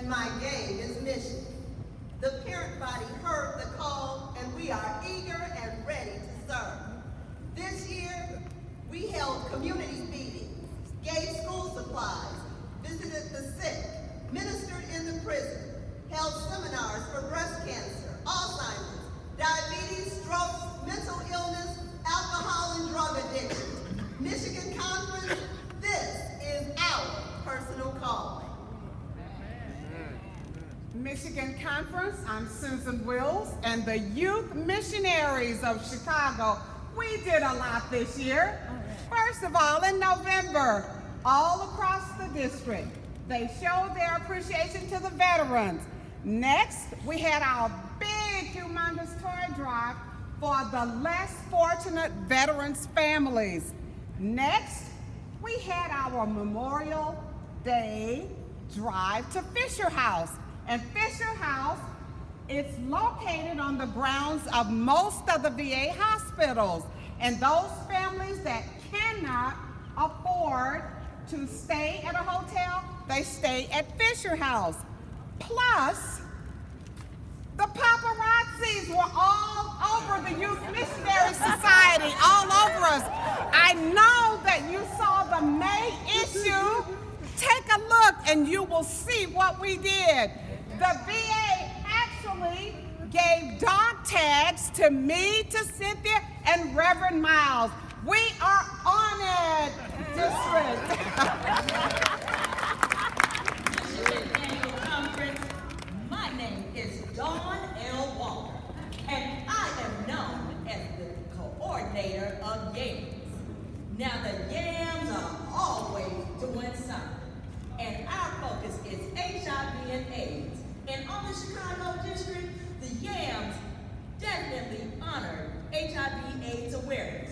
my game is mission. The parent body heard the call, and we are eager and ready to serve. This year, we held community meetings, gave school supplies, visited the sick, ministered in the prison, held seminars for breast cancer, Alzheimer's, diabetes, strokes, mental illness, alcohol and drug addiction. Michigan Conference, this is our personal calling. Michigan Conference, I'm Susan Wills, and the Youth Missionaries of Chicago. We did a lot this year. First of all, in November, all across the district, they showed their appreciation to the veterans. Next, we had our big, humongous toy drive for the less fortunate veterans' families. Next, we had our Memorial Day drive to Fisher House. And Fisher House is located on the grounds of most of the VA hospitals. And those families that cannot afford to stay at a hotel, they stay at Fisher House. Plus, the paparazzis were all over the Youth Missionary Society, all over us. I know that you saw the May issue. Take a look and you will see what we did. The VA actually gave dog tags to me, to Cynthia, and Reverend Miles. We are on it, district. Annual Conference. My name is Dawn L. Walker, and I am known as the coordinator of YAMS. Now, the YAMS are always doing something, and our focus is HIV and AIDS. And on the Chicago district, the YAMS definitely honored HIV/AIDS awareness.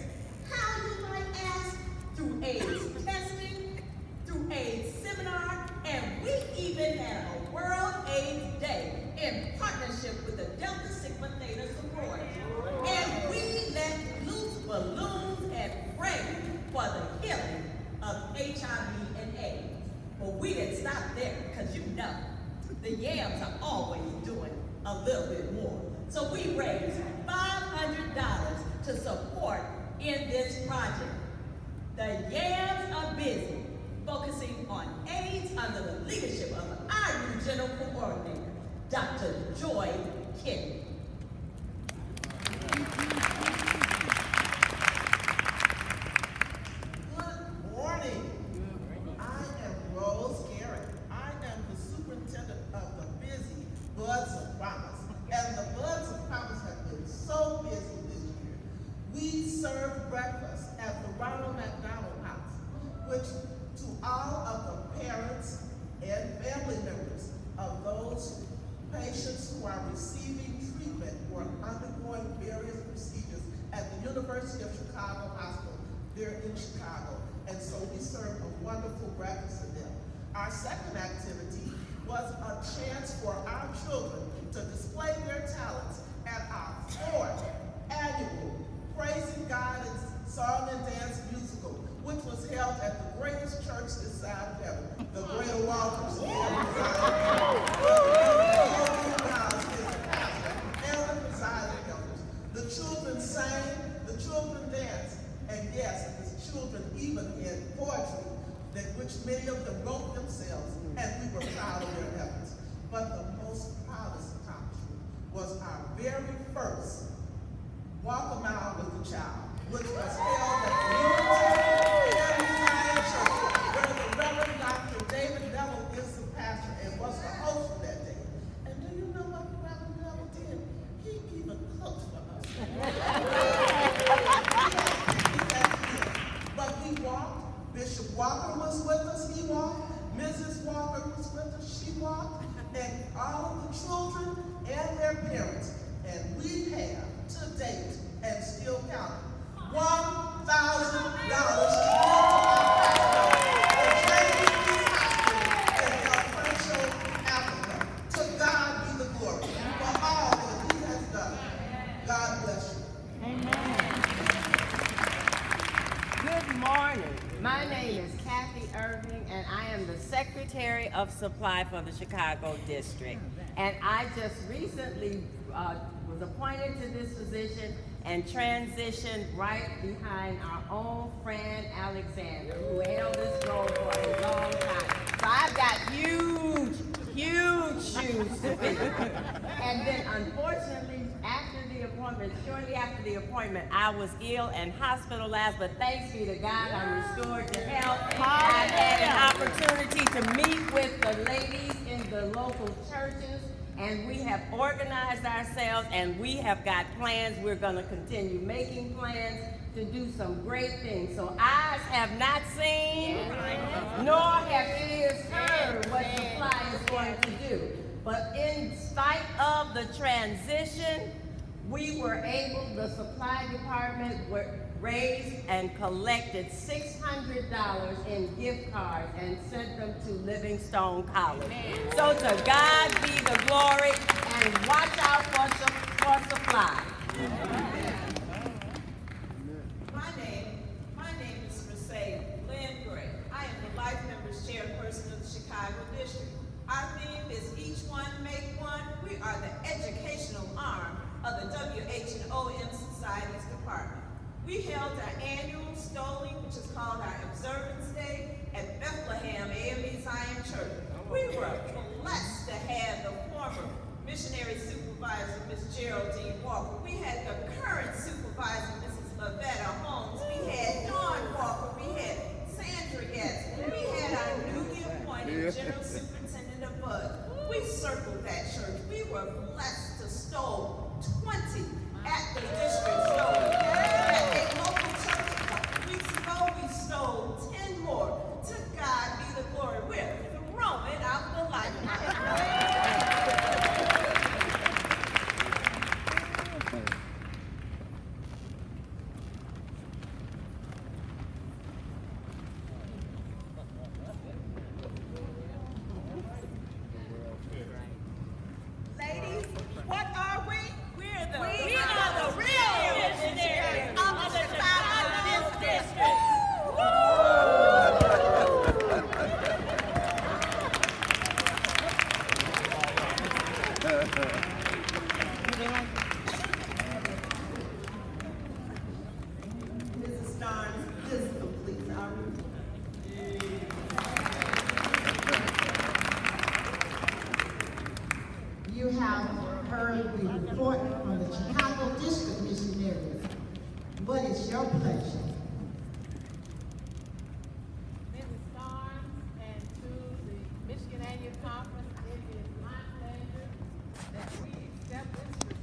How, you might ask? Through AIDS testing, through AIDS seminar, and we even had a World AIDS Day in partnership with the Delta Sigma Theta sorority. And we let loose balloons and prayed for the healing of HIV and AIDS. But we didn't stop there, because you know, the YAMS are always doing a little bit more. So we raised $500 to support in this project. The YAMS are busy focusing on AIDS under the leadership of our new general coordinator, Dr. Joy Kennedy. Good morning. I am Rose Garrett. I am the superintendent of the busy Buds of Promise. And the Buds of Promise have been so busy this year. We served breakfast at the Ronald McDonald House, which to all of the parents and family members of those patients who are receiving treatment or undergoing various procedures at the University of Chicago Hospital. They're in Chicago, and so we served a wonderful breakfast to them. Our second activity was a chance for our children to display their talents at our fourth annual Praising God in Song and Dance Musical, which was held at the greatest church this side of heaven, the Greater Walters. The children sang, the children danced, and yes, the children even had poetry, which many of them wrote themselves, and we were proud of their efforts. But the most proudest accomplishment was our very first Walk a Mile with the Child, which was held at the Unity Zion Church, where the Reverend Dr. David Neville is the pastor and was the host for that day. And do you know what Reverend Neville did? He even cooked for us. But we walked. Bishop Walker was with us, he walked. Mrs. Walker was with us, she walked. And all of the children and their parents. And we have, to date, and still counting, $1,000 to give to our pastor for training these hospitals in El Rancho, Africa. To God be the glory for all that he has done. God bless you. Amen. Good morning. My name is Kathy Irving, and I am the Secretary of Supply for the Chicago District. And I just recently was appointed to this position and transitioned right behind our own Fran Alexander, who held this role for a long time. So I've got huge shoes to fill. And then unfortunately, shortly after the appointment, I was ill and hospitalized, but thanks be to God, I'm restored to health. I've had an opportunity to meet with the ladies in the local churches, and we have organized ourselves, and we have got plans. We're going to continue making plans to do some great things. So eyes have not seen, nor have ears heard what Supply is going to do. But in spite of the transition, we were able, the supply department raised and collected $600 in gift cards and sent them to Livingstone College. So to God be the glory, and watch out for Supply. My name is Mercedes Lynn Gray. I am the Life Members Chairperson of the Chicago District. Our theme is Each One Make One. We are the educational arm of the WHOMS Societies Department. We held our annual Stoling, which is called our Observance Day, at Bethlehem AME Zion Church. We were blessed to have the former missionary supervisor, Miss Geraldine Walker. We had the current supervisor,